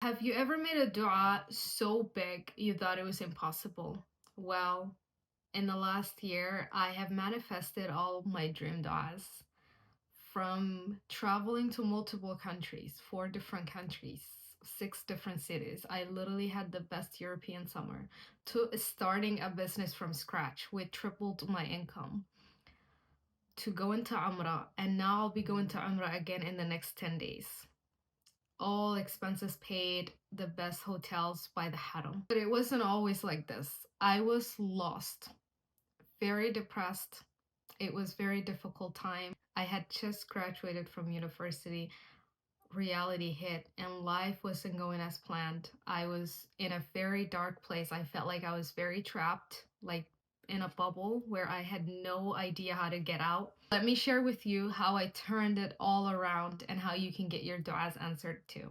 Have you ever made a dua so big you thought it was impossible? Well, in the last year, I have manifested all my dream duas from traveling to multiple countries, 4 different countries, 6 different cities. I literally had the best European summer to starting a business from scratch with tripled my income to go into Umrah, and now I'll be going to Umrah again in the next 10 days, all expenses paid, the best hotels by the Haram. But it wasn't always like this. I was lost, very depressed. It was very difficult time. I had just graduated from university. Reality hit and life wasn't going as planned. I was in a very dark place. I felt like I was very trapped, like in a bubble where I had no idea how to get out. Let me share with you how I turned it all around and how you can get your du'as answered too.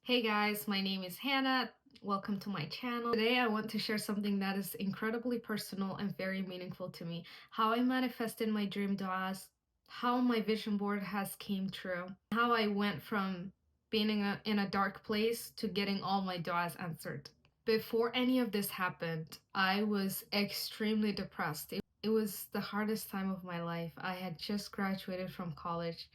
Hey guys, my name is Hannah. Welcome to my channel. Today I want to share something that is incredibly personal and very meaningful to me. How I manifested my dream duas, how my vision board has came true, how I went from being in a dark place to getting all my duas answered. Before any of this happened, I was extremely depressed. It was the hardest time of my life. I had just graduated from college.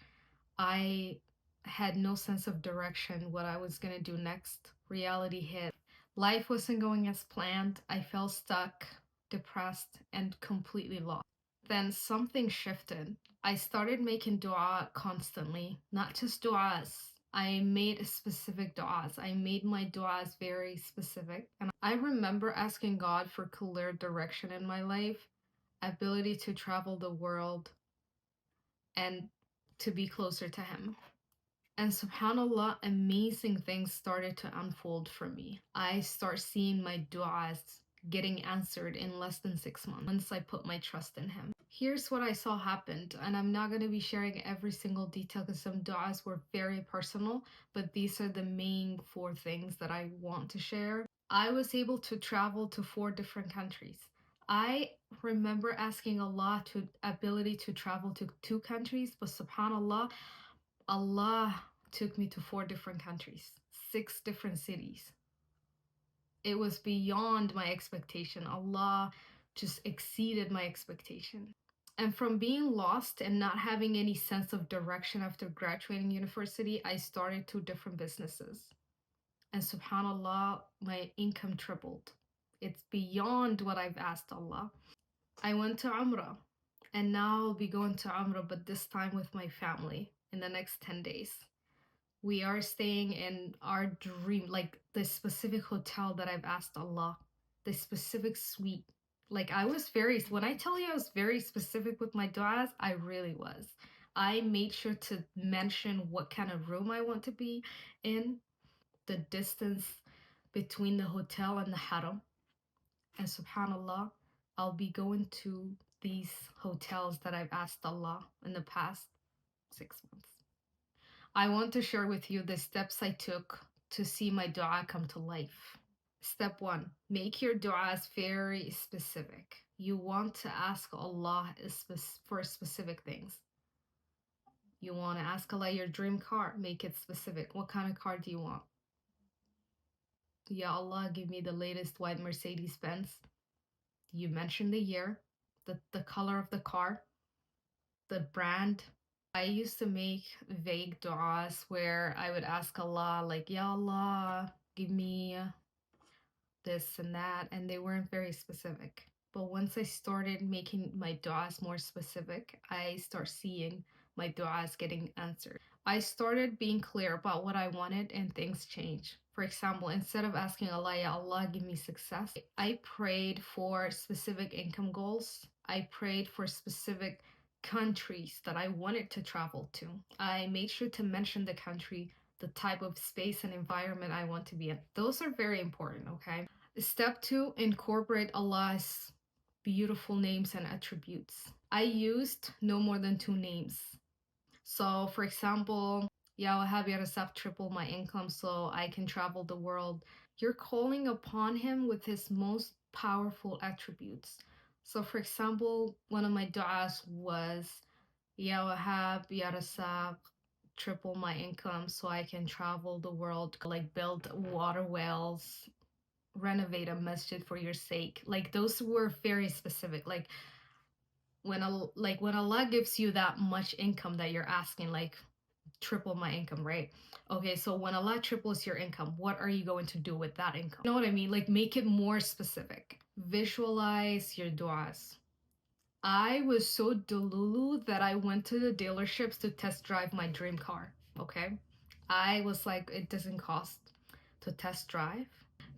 I had no sense of direction, what I was gonna do next. Reality hit. Life wasn't going as planned. I felt stuck, depressed, and completely lost. Then something shifted. I started making dua constantly, not just duas. I made specific duas. I made my duas very specific. And I remember asking God for clear direction in my life, ability to travel the world, and to be closer to Him. And subhanAllah, amazing things started to unfold for me. I start seeing my du'as getting answered in less than 6 months once I put my trust in Him. Here's what I saw happened, and I'm not going to be sharing every single detail because some du'as were very personal, but these are the main 4 things that I want to share. I was able to travel to 4 different countries. I remember asking Allah to ability to travel to 2 countries, but subhanAllah, Allah took me to 4 different countries, 6 different cities. It was beyond my expectation. Allah just exceeded my expectation. And from being lost and not having any sense of direction after graduating university, I started 2 different businesses. And subhanAllah, my income tripled. It's beyond what I've asked Allah. I went to Umrah, and now I'll be going to Umrah, but this time with my family in the next 10 days. We are staying in our dream, like the specific hotel that I've asked Allah, the specific suite. Like when I tell you I was very specific with my du'as, I really was. I made sure to mention what kind of room I want to be in, the distance between the hotel and the haram. And subhanAllah, I'll be going to these hotels that I've asked Allah in the past 6 months. I want to share with you the steps I took to see my dua come to life. Step 1, make your duas very specific. You want to ask Allah for specific things. You want to ask Allah your dream car, make it specific. What kind of car do you want? Ya Allah, give me the latest white Mercedes Benz. You mention the year, the color of the car, the brand. I used to make vague du'as where I would ask Allah, like, Ya Allah, give me this and that, and they weren't very specific. But once I started making my du'as more specific, I start seeing my du'as getting answered. I started being clear about what I wanted, and things changed. For example, instead of asking Allah, Ya Allah, give me success, I prayed for specific income goals. I prayed for specific countries that I wanted to travel to. I made sure to mention the country, the type of space and environment I want to be in. Those are very important, okay? Step 2, incorporate Allah's beautiful names and attributes. I used no more than 2 names. So, for example, Ya Wahhab Ya Razzaq, triple my income so I can travel the world. You're calling upon Him with His most powerful attributes. So, for example, one of my du'as was Ya Wahhab Ya Razzaq, triple my income so I can travel the world, like build water wells, renovate a masjid for your sake. Like those were very specific. Like when Allah gives you that much income that you're asking, like triple my income, right? Okay, so when Allah triples your income, what are you going to do with that income? You know what I mean? Like make it more specific. Visualize your du'as. I was so delulu that I went to the dealerships to test drive my dream car. Okay. I was like, it doesn't cost to test drive.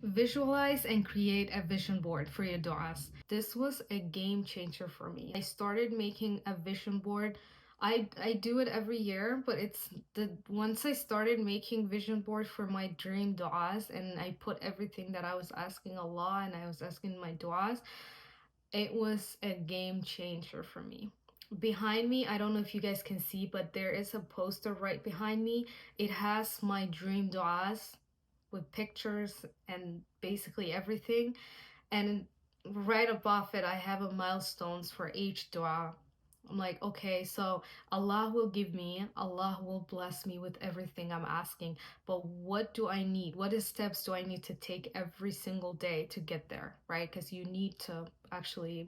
Visualize and create a vision board for your du'as. This was a game changer for me. I started making a vision board. I do it every year, but it's the once I started making vision board for my dream du'as and I put everything that I was asking Allah and I was asking my du'as, it was a game changer for me. Behind me, I don't know if you guys can see, but there is a poster right behind me. It has my dream du'as with pictures and basically everything. And right above it, I have a milestones for each dua. I'm like, okay, so Allah will give me, Allah will bless me with everything I'm asking. But what do I need? What steps do I need to take every single day to get there, right? Because you need to actually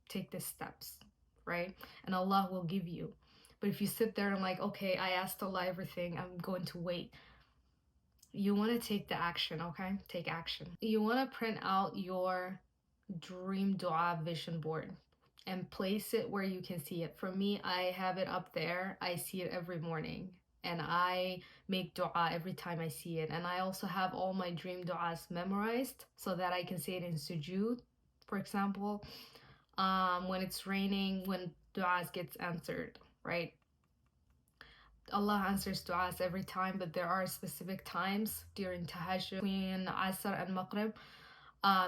take the steps, right? And Allah will give you. But if you sit there and like, okay, I asked Allah everything, I'm going to wait. You want to take the action, okay? Take action. You want to print out your dream dua vision board and place it where you can see it. For me, I have it up there. I see it every morning and I make dua every time I see it. And I also have all my dream duas memorized so that I can say it in sujood, for example. When it's raining, when duas gets answered, right? Allah answers du'as every time, but there are specific times during tahajjud between Asr and Maghrib.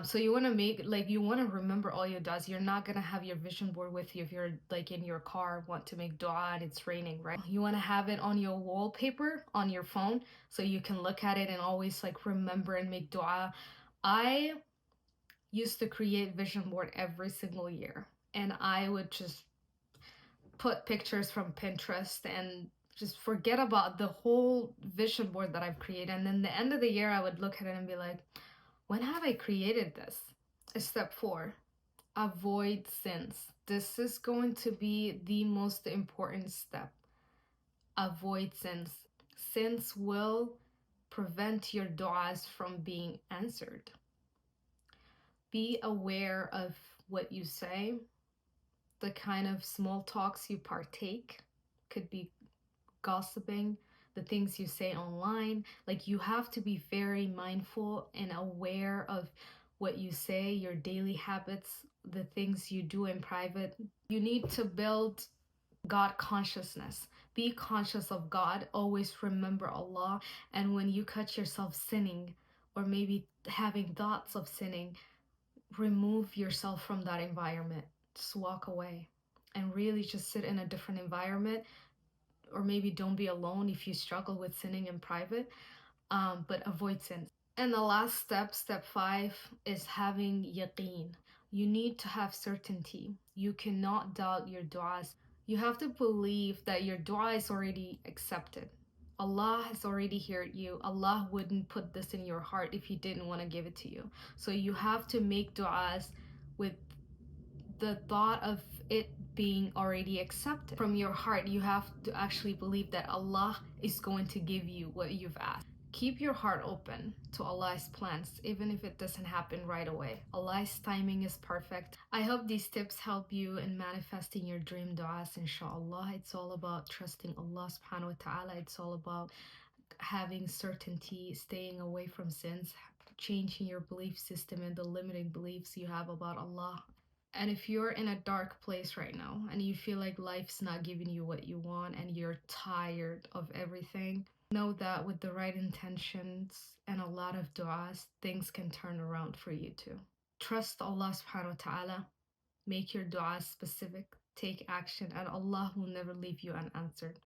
So you want to make like you want to remember all your du'as. You're not gonna have your vision board with you if you're like in your car want to make du'a and it's raining, right? You want to have it on your wallpaper on your phone so you can look at it and always like remember and make du'a. I used to create vision board every single year, and I would just put pictures from Pinterest and just forget about the whole vision board that I've created. And then the end of the year, I would look at it and be like, when have I created this? Step 4, avoid sins. This is going to be the most important step. Avoid sins. Sins will prevent your du'as from being answered. Be aware of what you say, the kind of small talks you partake. Could be gossiping, the things you say online. Like you have to be very mindful and aware of what you say, your daily habits, the things you do in private. You need to build God consciousness. Be conscious of God. Always remember Allah. And when you catch yourself sinning or maybe having thoughts of sinning, remove yourself from that environment. Just walk away and really just sit in a different environment, or maybe don't be alone if you struggle with sinning in private, but avoid sins. And the last step, step 5, is having yaqeen. You need to have certainty. You cannot doubt your du'as. You have to believe that your du'a is already accepted. Allah has already heard you. Allah wouldn't put this in your heart if He didn't want to give it to you. So you have to make du'as with the thought of it being already accepted from your heart. You have to actually believe that Allah is going to give you what you've asked. Keep your heart open to Allah's plans, even if it doesn't happen right away. Allah's timing is perfect. I hope these tips help you in manifesting your dream du'as, inshallah. It's all about trusting Allah subhanahu wa ta'ala. It's all about having certainty, staying away from sins, changing your belief system and the limiting beliefs you have about Allah. And if you're in a dark place right now and you feel like life's not giving you what you want and you're tired of everything, know that with the right intentions and a lot of du'as, things can turn around for you too. Trust Allah subhanahu wa ta'ala. Make your du'as specific. Take action and Allah will never leave you unanswered.